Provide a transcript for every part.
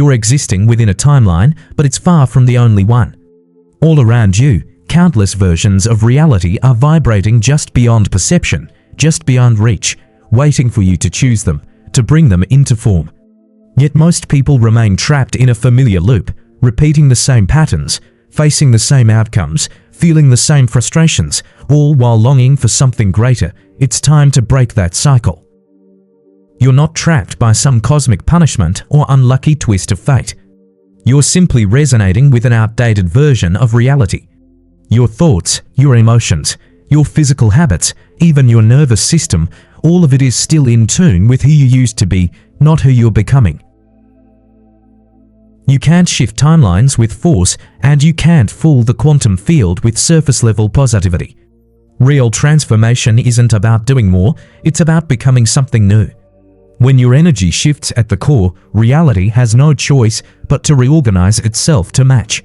You're existing within a timeline, but it's far from the only one. All around you, countless versions of reality are vibrating just beyond perception, just beyond reach, waiting for you to choose them, to bring them into form. Yet most people remain trapped in a familiar loop, repeating the same patterns, facing the same outcomes, feeling the same frustrations, all while longing for something greater. It's time to break that cycle. You're not trapped by some cosmic punishment or unlucky twist of fate. You're simply resonating with an outdated version of reality. Your thoughts, your emotions, your physical habits, even your nervous system, all of it is still in tune with who you used to be, not who you're becoming. You can't shift timelines with force, and you can't fool the quantum field with surface-level positivity. Real transformation isn't about doing more, it's about becoming something new. When your energy shifts at the core, reality has no choice but to reorganize itself to match.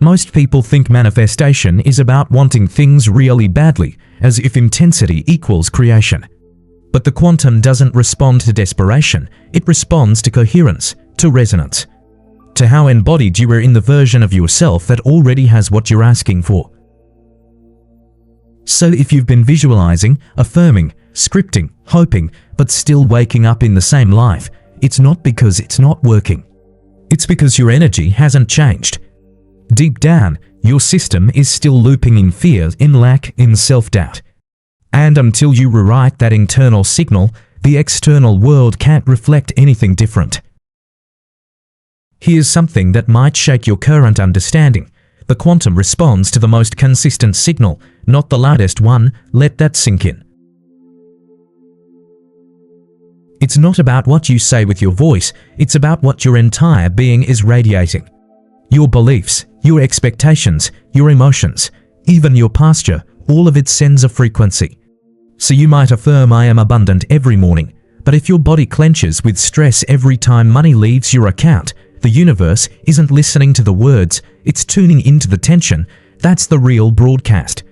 Most people think manifestation is about wanting things really badly, as if intensity equals creation. But the quantum doesn't respond to desperation, it responds to coherence, to resonance, to how embodied you are in the version of yourself that already has what you're asking for. So if you've been visualizing, affirming, scripting, hoping, but still waking up in the same life, it's not because it's not working. It's because your energy hasn't changed. Deep down, your system is still looping in fear, in lack, in self-doubt. And until you rewrite that internal signal, the external world can't reflect anything different. Here's something that might shake your current understanding. The quantum responds to the most consistent signal, not the loudest one. Let that sink in. It's not about what you say with your voice, it's about what your entire being is radiating. Your beliefs, your expectations, your emotions, even your posture, all of it sends a frequency. So you might affirm I am abundant every morning, but if your body clenches with stress every time money leaves your account, the universe isn't listening to the words, it's tuning into the tension. That's the real broadcast.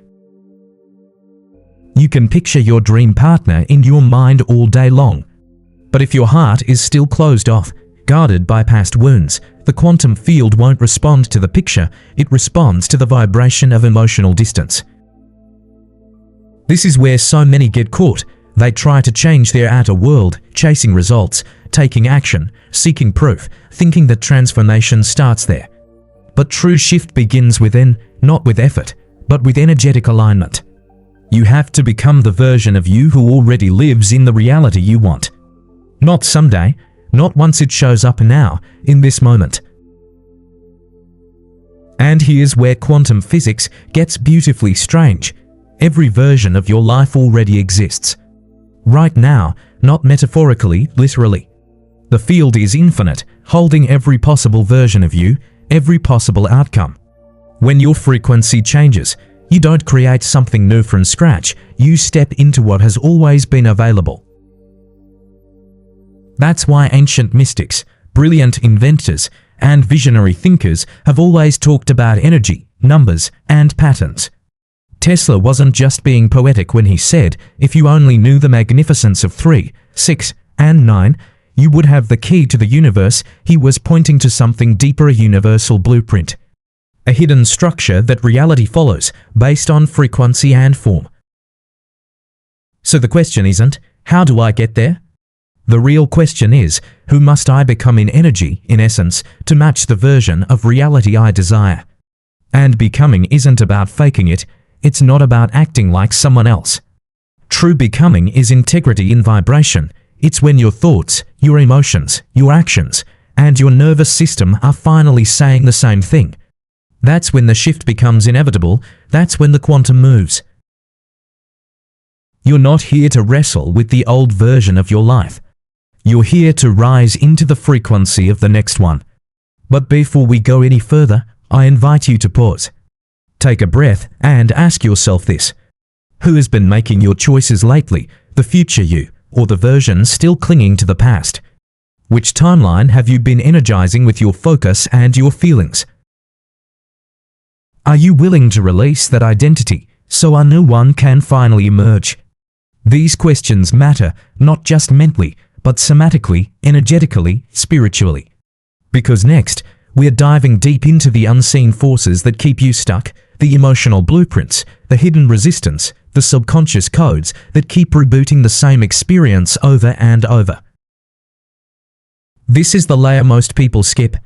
You can picture your dream partner in your mind all day long. But if your heart is still closed off, guarded by past wounds, the quantum field won't respond to the picture, it responds to the vibration of emotional distance. This is where so many get caught. They try to change their outer world, chasing results, taking action, seeking proof, thinking that transformation starts there. But true shift begins within, not with effort, but with energetic alignment. You have to become the version of you who already lives in the reality you want. Not someday, not once it shows up now, in this moment. And here's where quantum physics gets beautifully strange. Every version of your life already exists. Right now, not metaphorically, literally. The field is infinite, holding every possible version of you, every possible outcome. When your frequency changes, you don't create something new from scratch, you step into what has always been available. That's why ancient mystics, brilliant inventors, and visionary thinkers have always talked about energy, numbers, and patterns. Tesla wasn't just being poetic when he said, if you only knew the magnificence of 3, 6, and 9, you would have the key to the universe. He was pointing to something deeper, a universal blueprint. A hidden structure that reality follows, based on frequency and form. So the question isn't, how do I get there? The real question is, who must I become in energy, in essence, to match the version of reality I desire? And becoming isn't about faking it, it's not about acting like someone else. True becoming is integrity in vibration. It's when your thoughts, your emotions, your actions, and your nervous system are finally saying the same thing. That's when the shift becomes inevitable, that's when the quantum moves. You're not here to wrestle with the old version of your life. You're here to rise into the frequency of the next one. But before we go any further, I invite you to pause. Take a breath and ask yourself this. Who has been making your choices lately, the future you, or the version still clinging to the past? Which timeline have you been energizing with your focus and your feelings? Are you willing to release that identity so a new one can finally emerge? These questions matter, not just mentally, but somatically, energetically, spiritually. Because next, we're diving deep into the unseen forces that keep you stuck, the emotional blueprints, the hidden resistance, the subconscious codes that keep rebooting the same experience over and over. This is the layer most people skip.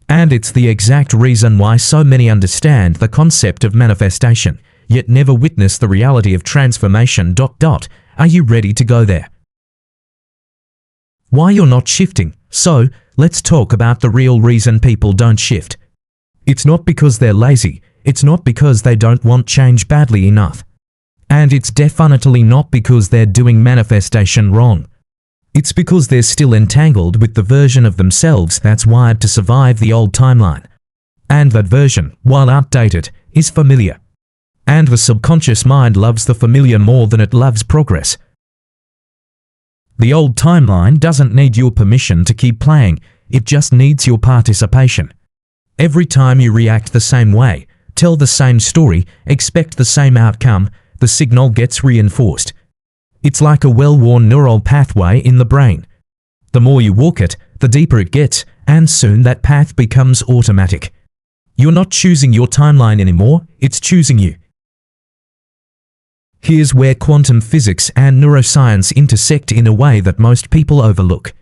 And it's the exact reason why so many understand the concept of manifestation, yet never witness the reality of transformation. Are you ready to go there? Why you're not shifting? So, let's talk about the real reason people don't shift. It's not because they're lazy, it's not because they don't want change badly enough. And it's definitely not because they're doing manifestation wrong. It's because they're still entangled with the version of themselves that's wired to survive the old timeline. And that version, while outdated, is familiar. And the subconscious mind loves the familiar more than it loves progress. The old timeline doesn't need your permission to keep playing, it just needs your participation. Every time you react the same way, tell the same story, expect the same outcome, the signal gets reinforced. It's like a well-worn neural pathway in the brain. The more you walk it, the deeper it gets, and soon that path becomes automatic. You're not choosing your timeline anymore, it's choosing you. Here's where quantum physics and neuroscience intersect in a way that most people overlook.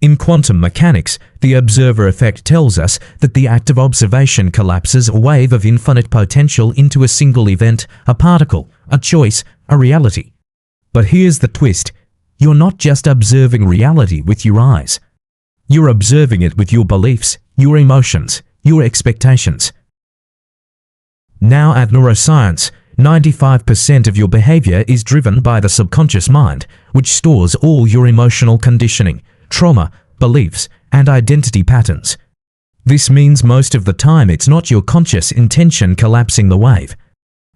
In quantum mechanics, the observer effect tells us that the act of observation collapses a wave of infinite potential into a single event, a particle, a choice, a reality. But here's the twist. You're not just observing reality with your eyes. You're observing it with your beliefs, your emotions, your expectations. Now at neuroscience, 95% of your behavior is driven by the subconscious mind, which stores all your emotional conditioning, trauma, beliefs, and identity patterns. This means most of the time it's not your conscious intention collapsing the wave.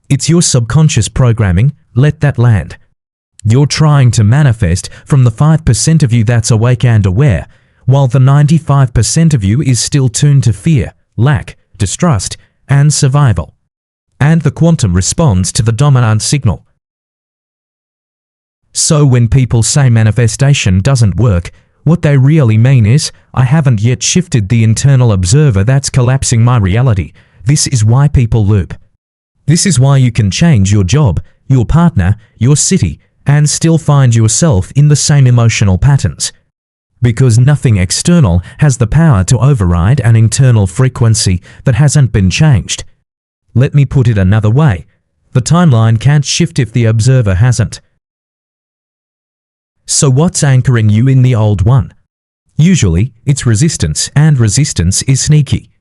It's your subconscious programming, let that land. You're trying to manifest from the 5% of you that's awake and aware, while the 95% of you is still tuned to fear, lack, distrust, and survival. And the quantum responds to the dominant signal. So when people say manifestation doesn't work, what they really mean is, I haven't yet shifted the internal observer that's collapsing my reality. This is why people loop. This is why you can change your job, your partner, your city, and still find yourself in the same emotional patterns. Because nothing external has the power to override an internal frequency that hasn't been changed. Let me put it another way. The timeline can't shift if the observer hasn't. So what's anchoring you in the old one? Usually, it's resistance, and resistance is sneaky.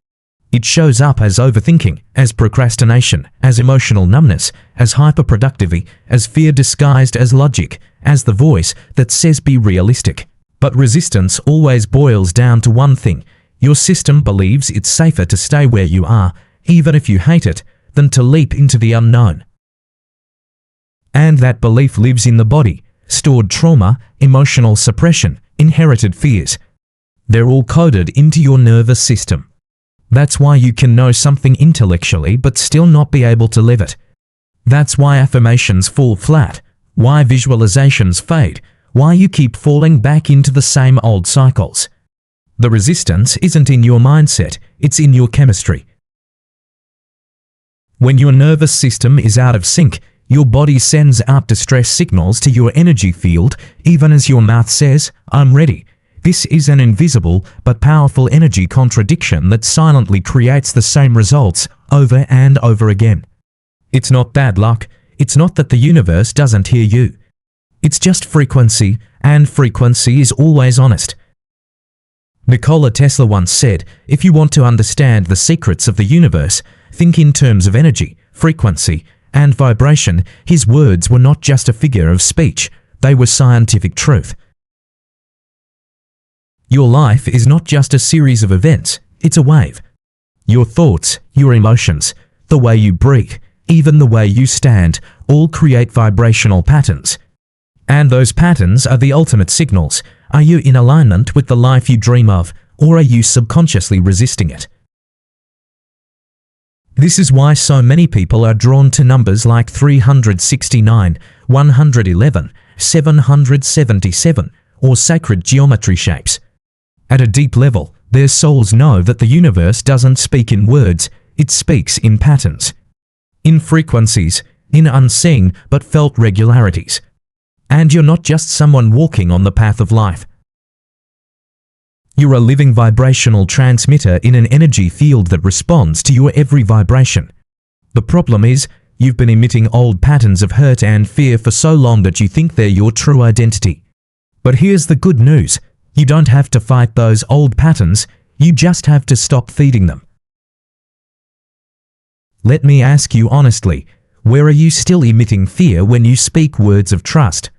It shows up as overthinking, as procrastination, as emotional numbness, as hyperproductivity, as fear disguised as logic, as the voice that says be realistic. But resistance always boils down to one thing. Your system believes it's safer to stay where you are, even if you hate it, than to leap into the unknown. And that belief lives in the body, stored trauma, emotional suppression, inherited fears. They're all coded into your nervous system. That's why you can know something intellectually but still not be able to live it. That's why affirmations fall flat, why visualizations fade, why you keep falling back into the same old cycles. The resistance isn't in your mindset, it's in your chemistry. When your nervous system is out of sync, your body sends out distress signals to your energy field, even as your mouth says, I'm ready. This is an invisible but powerful energy contradiction that silently creates the same results over and over again. It's not bad luck. It's not that the universe doesn't hear you. It's just frequency, and frequency is always honest. Nikola Tesla once said, if you want to understand the secrets of the universe, think in terms of energy, frequency, and vibration. His words were not just a figure of speech, they were scientific truth. Your life is not just a series of events, it's a wave. Your thoughts, your emotions, the way you breathe, even the way you stand, all create vibrational patterns. And those patterns are the ultimate signals. Are you in alignment with the life you dream of, or are you subconsciously resisting it? This is why so many people are drawn to numbers like 369, 111, 777, or sacred geometry shapes. At a deep level, their souls know that the universe doesn't speak in words, it speaks in patterns, in frequencies, in unseen but felt regularities. And you're not just someone walking on the path of life. You're a living vibrational transmitter in an energy field that responds to your every vibration. The problem is, you've been emitting old patterns of hurt and fear for so long that you think they're your true identity. But here's the good news. You don't have to fight those old patterns, you just have to stop feeding them. Let me ask you honestly, where are you still emitting fear when you speak words of trust?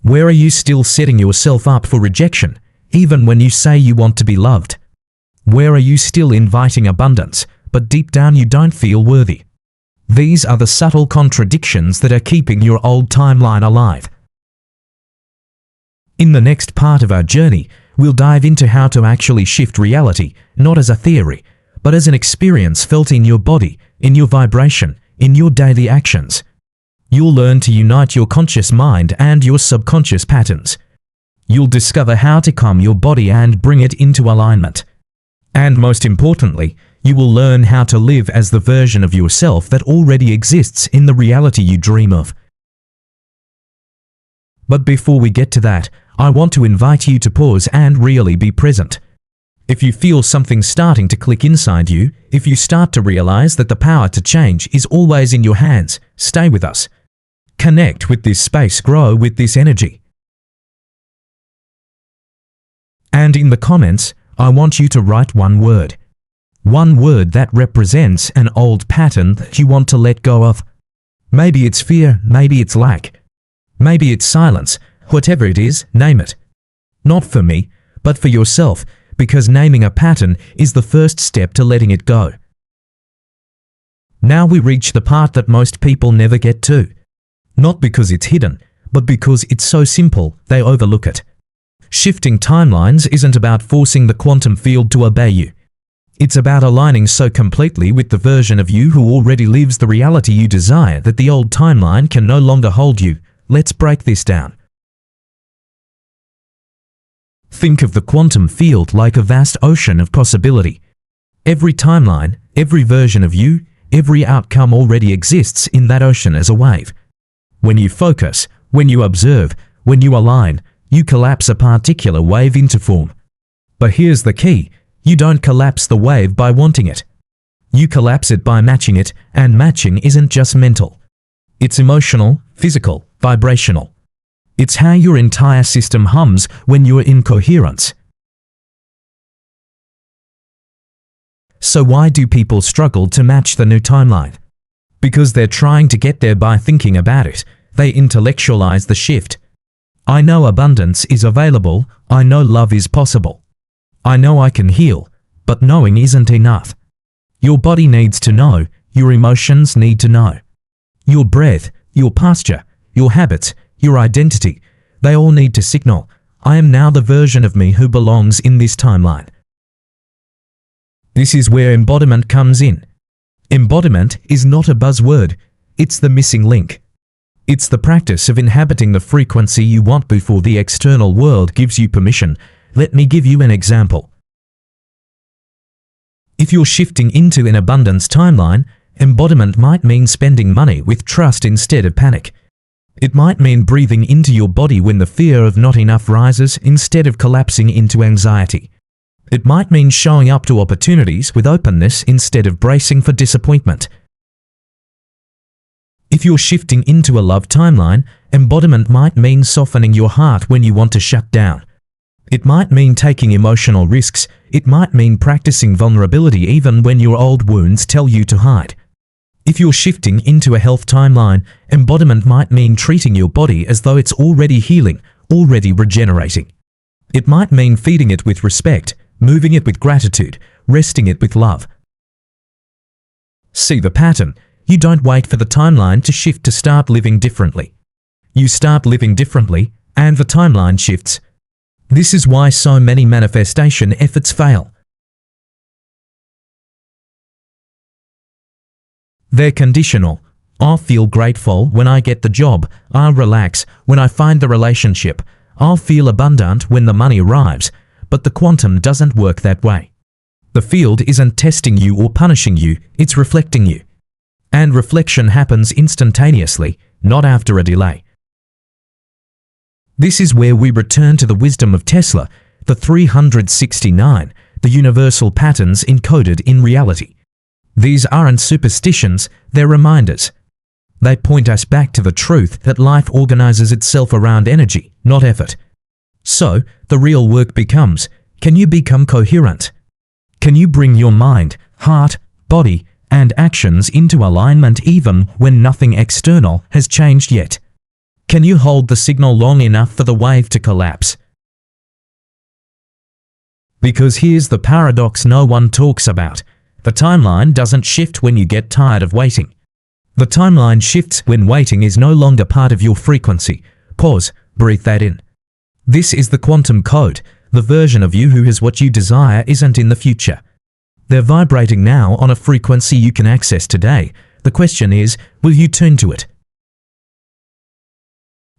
Where are you still setting yourself up for rejection, even when you say you want to be loved? Where are you still inviting abundance, but deep down you don't feel worthy? These are the subtle contradictions that are keeping your old timeline alive. In the next part of our journey, we'll dive into how to actually shift reality, not as a theory, but as an experience felt in your body, in your vibration, in your daily actions. You'll learn to unite your conscious mind and your subconscious patterns. You'll discover how to calm your body and bring it into alignment. And most importantly, you will learn how to live as the version of yourself that already exists in the reality you dream of. But before we get to that, I want to invite you to pause and really be present. If you feel something starting to click inside you, if you start to realize that the power to change is always in your hands, stay with us. Connect with this space, grow with this energy. And in the comments, I want you to write one word. One word that represents an old pattern that you want to let go of. Maybe it's fear, maybe it's lack. Maybe it's silence. Whatever it is, name it. Not for me, but for yourself, because naming a pattern is the first step to letting it go. Now we reach the part that most people never get to. Not because it's hidden, but because it's so simple, they overlook it. Shifting timelines isn't about forcing the quantum field to obey you. It's about aligning so completely with the version of you who already lives the reality you desire that the old timeline can no longer hold you. Let's break this down. Think of the quantum field like a vast ocean of possibility. Every timeline, every version of you, every outcome already exists in that ocean as a wave. When you focus, when you observe, when you align, you collapse a particular wave into form. But here's the key. You don't collapse the wave by wanting it. You collapse it by matching it, and matching isn't just mental. It's emotional, physical, vibrational. It's how your entire system hums when you're in coherence. So why do people struggle to match the new timeline? Because they're trying to get there by thinking about it. They intellectualize the shift. I know abundance is available, I know love is possible. I know I can heal, but knowing isn't enough. Your body needs to know, your emotions need to know. Your breath, your posture, your habits, your identity, they all need to signal, I am now the version of me who belongs in this timeline. This is where embodiment comes in. Embodiment is not a buzzword, it's the missing link. It's the practice of inhabiting the frequency you want before the external world gives you permission. Let me give you an example. If you're shifting into an abundance timeline, embodiment might mean spending money with trust instead of panic. It might mean breathing into your body when the fear of not enough rises instead of collapsing into anxiety. It might mean showing up to opportunities with openness instead of bracing for disappointment. If you're shifting into a love timeline, embodiment might mean softening your heart when you want to shut down. It might mean taking emotional risks. It might mean practicing vulnerability even when your old wounds tell you to hide. If you're shifting into a health timeline, embodiment might mean treating your body as though it's already healing, already regenerating. It might mean feeding it with respect, moving it with gratitude, resting it with love. See the pattern. You don't wait for the timeline to shift to start living differently. You start living differently, and the timeline shifts. This is why so many manifestation efforts fail. They're conditional. I'll feel grateful when I get the job. I'll relax when I find the relationship. I'll feel abundant when the money arrives, but the quantum doesn't work that way. The field isn't testing you or punishing you, it's reflecting you. And reflection happens instantaneously, not after a delay. This is where we return to the wisdom of Tesla, the 369, the universal patterns encoded in reality. These aren't superstitions, they're reminders. They point us back to the truth that life organizes itself around energy, not effort. So, the real work becomes, can you become coherent? Can you bring your mind, heart, body, and actions into alignment even when nothing external has changed yet? Can you hold the signal long enough for the wave to collapse? Because here's the paradox no one talks about. The timeline doesn't shift when you get tired of waiting. The timeline shifts when waiting is no longer part of your frequency. Pause, breathe that in. This is the quantum code. The version of you who has what you desire isn't in the future. They're vibrating now on a frequency you can access today. The question is, will you tune to it?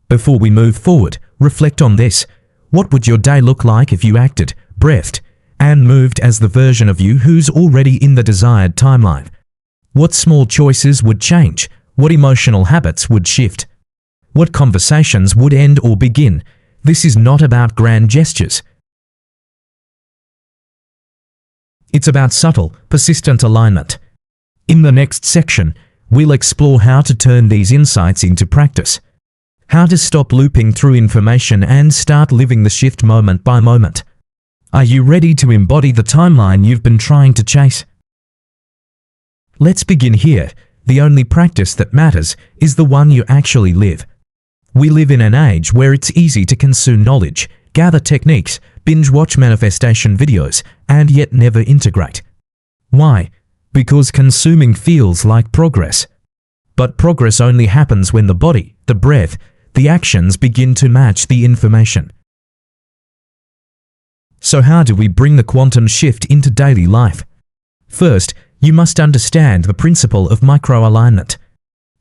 Before we move forward, reflect on this. What would your day look like if you acted, breathed, and moved as the version of you who's already in the desired timeline? What small choices would change? What emotional habits would shift? What conversations would end or begin? This is not about grand gestures. It's about subtle, persistent alignment. In the next section, we'll explore how to turn these insights into practice. How to stop looping through information and start living the shift moment by moment. Are you ready to embody the timeline you've been trying to chase? Let's begin here. The only practice that matters is the one you actually live. We live in an age where it's easy to consume knowledge, gather techniques, binge-watch manifestation videos, and yet never integrate. Why? Because consuming feels like progress. But progress only happens when the body, the breath, the actions begin to match the information. So how do we bring the quantum shift into daily life? First, you must understand the principle of micro-alignment.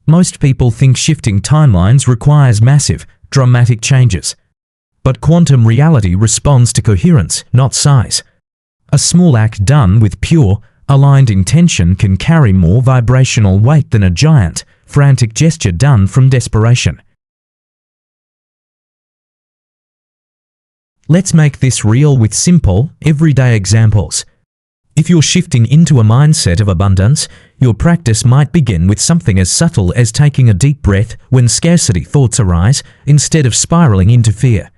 Most people think shifting timelines requires massive, dramatic changes. But quantum reality responds to coherence, not size. A small act done with pure, aligned intention can carry more vibrational weight than a giant, frantic gesture done from desperation. Let's make this real with simple, everyday examples. If you're shifting into a mindset of abundance, your practice might begin with something as subtle as taking a deep breath when scarcity thoughts arise, instead of spiraling into fear.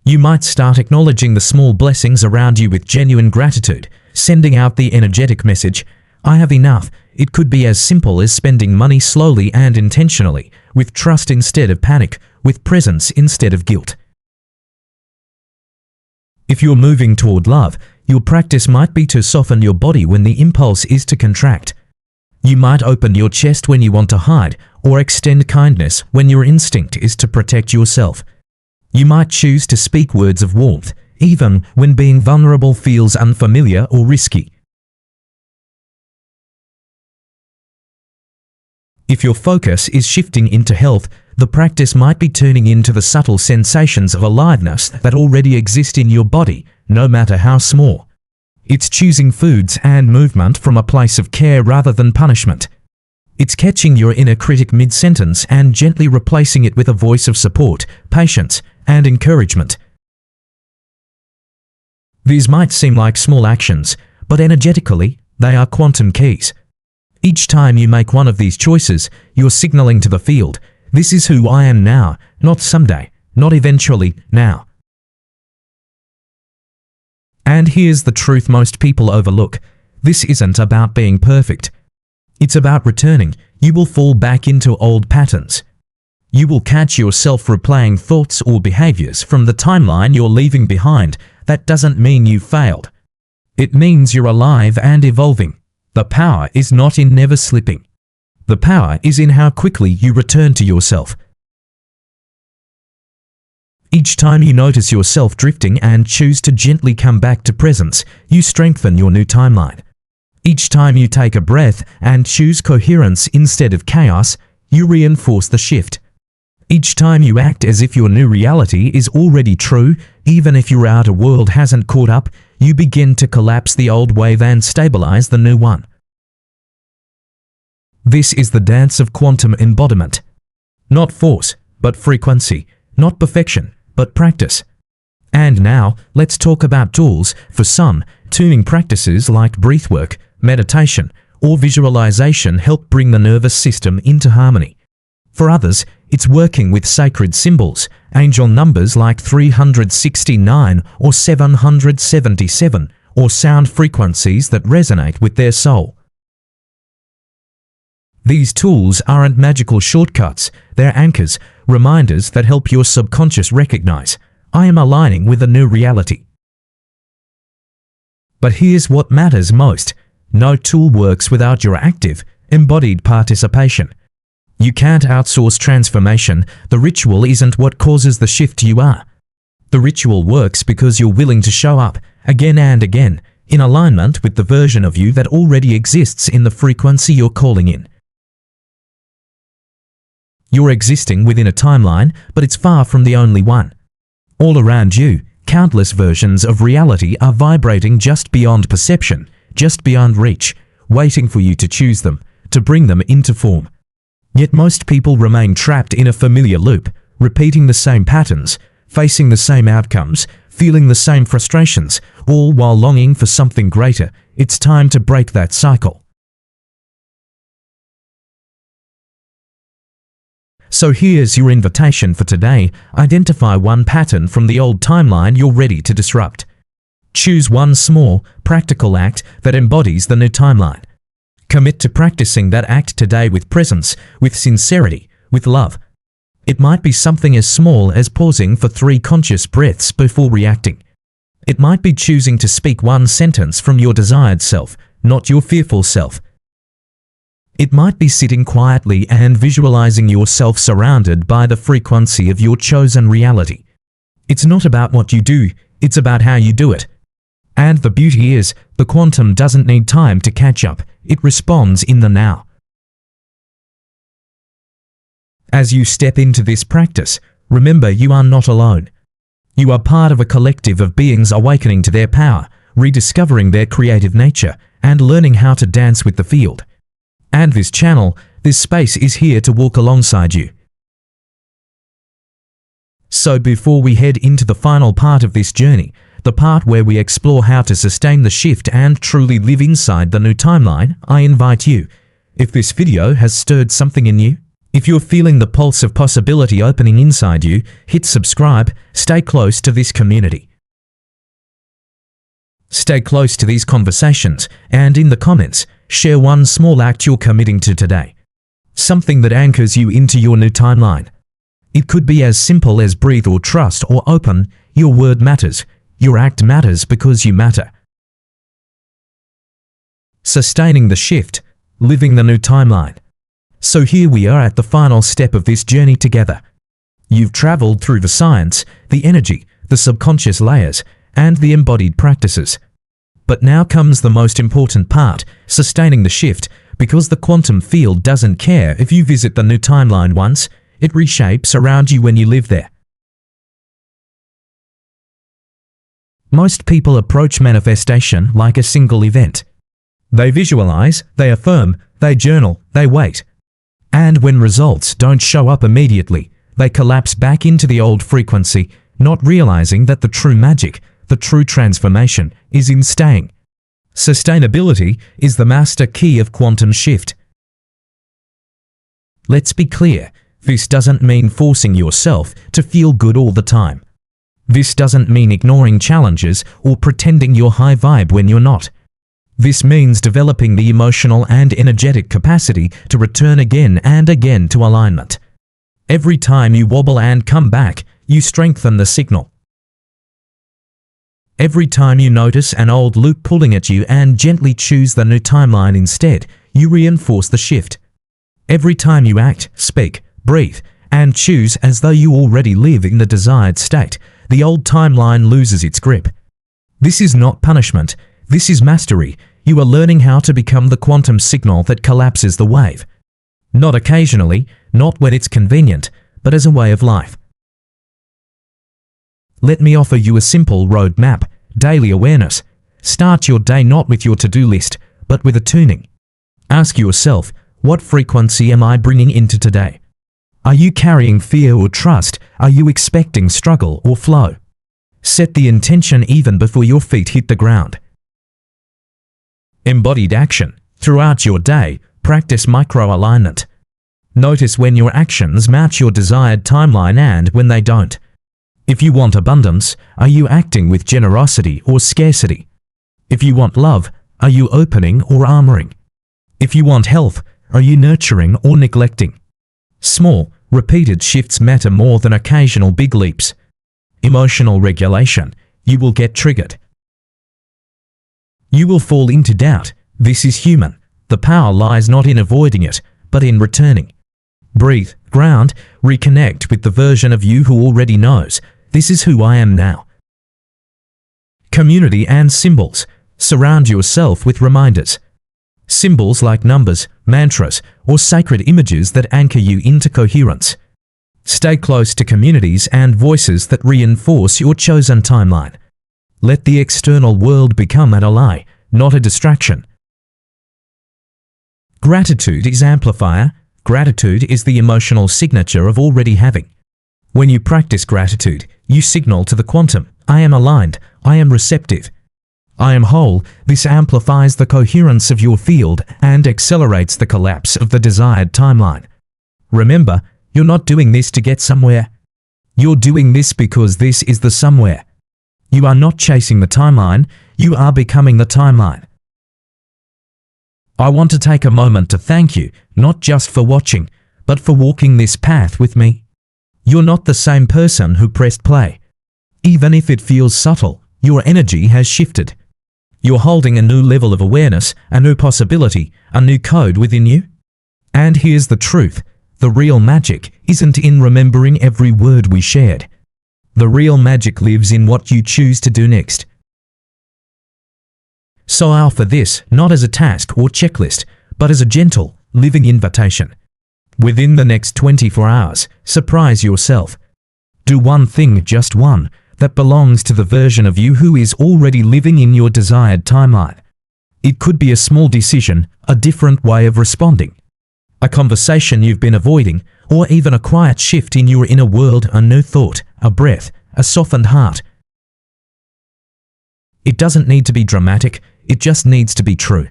You might start acknowledging the small blessings around you with genuine gratitude, sending out the energetic message, I have enough. It could be as simple as spending money slowly and intentionally, with trust instead of panic, with presence instead of guilt. If you're moving toward love, your practice might be to soften your body when the impulse is to contract. You might open your chest when you want to hide, or extend kindness when your instinct is to protect yourself. You might choose to speak words of warmth, even when being vulnerable feels unfamiliar or risky. If your focus is shifting into health, the practice might be turning into the subtle sensations of aliveness that already exist in your body, no matter how small. It's choosing foods and movement from a place of care rather than punishment. It's catching your inner critic mid-sentence and gently replacing it with a voice of support, patience, and encouragement. These might seem like small actions, but energetically, they are quantum keys. Each time you make one of these choices, you're signaling to the field, this is who I am now, not someday, not eventually, now. And here's the truth most people overlook. This isn't about being perfect. It's about returning. You will fall back into old patterns. You will catch yourself replaying thoughts or behaviors from the timeline you're leaving behind. That doesn't mean you failed. It means you're alive and evolving. The power is not in never slipping. The power is in how quickly you return to yourself. Each time you notice yourself drifting and choose to gently come back to presence, you strengthen your new timeline. Each time you take a breath and choose coherence instead of chaos, you reinforce the shift. Each time you act as if your new reality is already true, even if your outer world hasn't caught up, you begin to collapse the old wave and stabilize the new one. This is the dance of quantum embodiment. Not force, but frequency. Not perfection, but practice. And now, let's talk about tools. For some, tuning practices like breathwork, meditation, or visualization help bring the nervous system into harmony. For others, it's working with sacred symbols, angel numbers like 369 or 777, or sound frequencies that resonate with their soul. These tools aren't magical shortcuts, they're anchors, reminders that help your subconscious recognize, I am aligning with a new reality. But here's what matters most. No tool works without your active, embodied participation. You can't outsource transformation. The ritual isn't what causes the shift you are. The ritual works because you're willing to show up, again and again, in alignment with the version of you that already exists in the frequency you're calling in. You're existing within a timeline, but it's far from the only one. All around you, countless versions of reality are vibrating just beyond perception, just beyond reach, waiting for you to choose them, to bring them into form. Yet most people remain trapped in a familiar loop, repeating the same patterns, facing the same outcomes, feeling the same frustrations, all while longing for something greater. It's time to break that cycle. So here's your invitation for today. Identify one pattern from the old timeline you're ready to disrupt. Choose one small, practical act that embodies the new timeline. Commit to practicing that act today with presence, with sincerity, with love. It might be something as small as pausing for 3 conscious breaths before reacting. It might be choosing to speak one sentence from your desired self, not your fearful self. It might be sitting quietly and visualizing yourself surrounded by the frequency of your chosen reality. It's not about what you do, it's about how you do it. And the beauty is, the quantum doesn't need time to catch up, it responds in the now. As you step into this practice, remember you are not alone. You are part of a collective of beings awakening to their power, rediscovering their creative nature, and learning how to dance with the field. And this channel, this space is here to walk alongside you. So before we head into the final part of this journey, the part where we explore how to sustain the shift and truly live inside the new timeline, I invite you. If this video has stirred something in you, if you're feeling the pulse of possibility opening inside you, hit subscribe, stay close to this community. Stay close to these conversations, and in the comments, share one small act you're committing to today. Something that anchors you into your new timeline. It could be as simple as breathe or trust or open. Your word matters. Your act matters because you matter. Sustaining the shift, living the new timeline. So here we are at the final step of this journey together. You've traveled through the science, the energy, the subconscious layers, and the embodied practices. But now comes the most important part, sustaining the shift, because the quantum field doesn't care if you visit the new timeline once, it reshapes around you when you live there. Most people approach manifestation like a single event. They visualize, they affirm, they journal, they wait. And when results don't show up immediately, they collapse back into the old frequency, not realizing that the true magic, the true transformation, is in staying. Sustainability is the master key of quantum shift. Let's be clear, this doesn't mean forcing yourself to feel good all the time. This doesn't mean ignoring challenges or pretending you're high vibe when you're not. This means developing the emotional and energetic capacity to return again and again to alignment. Every time you wobble and come back, you strengthen the signal. Every time you notice an old loop pulling at you and gently choose the new timeline instead, you reinforce the shift. Every time you act, speak, breathe, and choose as though you already live in the desired state, the old timeline loses its grip. This is not punishment, this is mastery. You are learning how to become the quantum signal that collapses the wave. Not occasionally, not when it's convenient, but as a way of life. Let me offer you a simple roadmap: daily awareness. Start your day not with your to-do list, but with attuning. Ask yourself, what frequency am I bringing into today? Are you carrying fear or trust? Are you expecting struggle or flow? Set the intention even before your feet hit the ground. Embodied action. Throughout your day, practice micro-alignment. Notice when your actions match your desired timeline and when they don't. If you want abundance, are you acting with generosity or scarcity? If you want love, are you opening or armoring? If you want health, are you nurturing or neglecting? Small, repeated shifts matter more than occasional big leaps. Emotional regulation. You will get triggered. You will fall into doubt. This is human. The power lies not in avoiding it, but in returning. Breathe, ground, reconnect with the version of you who already knows, this is who I am now. Community and symbols. Surround yourself with reminders. Symbols like numbers, mantras, or sacred images that anchor you into coherence. Stay close to communities and voices that reinforce your chosen timeline. Let the external world become an ally, not a distraction. Gratitude is amplifier. Gratitude is the emotional signature of already having. When you practice gratitude, you signal to the quantum, I am aligned, I am receptive, I am whole. This amplifies the coherence of your field and accelerates the collapse of the desired timeline. Remember, you're not doing this to get somewhere. You're doing this because this is the somewhere. You are not chasing the timeline, you are becoming the timeline. I want to take a moment to thank you, not just for watching, but for walking this path with me. You're not the same person who pressed play. Even if it feels subtle, your energy has shifted. You're holding a new level of awareness, a new possibility, a new code within you. And here's the truth. The real magic isn't in remembering every word we shared. The real magic lives in what you choose to do next. So I offer this not as a task or checklist, but as a gentle, living invitation. Within the next 24 hours, surprise yourself. Do one thing, just one, that belongs to the version of you who is already living in your desired timeline. It could be a small decision, a different way of responding, a conversation you've been avoiding, or even a quiet shift in your inner world, a new thought, a breath, a softened heart. It doesn't need to be dramatic, it just needs to be true.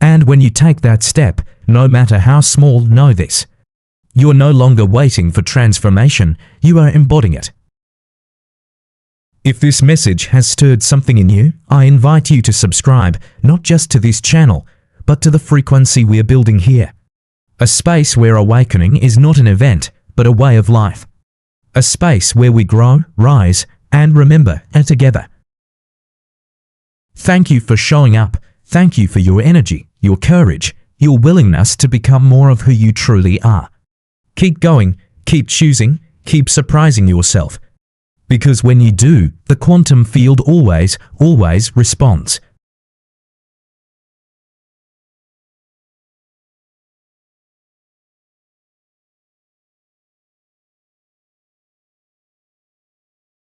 And when you take that step, no matter how small, know this. You're no longer waiting for transformation, you are embodying it. If this message has stirred something in you, I invite you to subscribe, not just to this channel, but to the frequency we're building here. A space where awakening is not an event, but a way of life. A space where we grow, rise, and remember, and together. Thank you for showing up. Thank you for your energy, your courage, your willingness to become more of who you truly are. Keep going, keep choosing, keep surprising yourself. Because when you do, the quantum field always responds.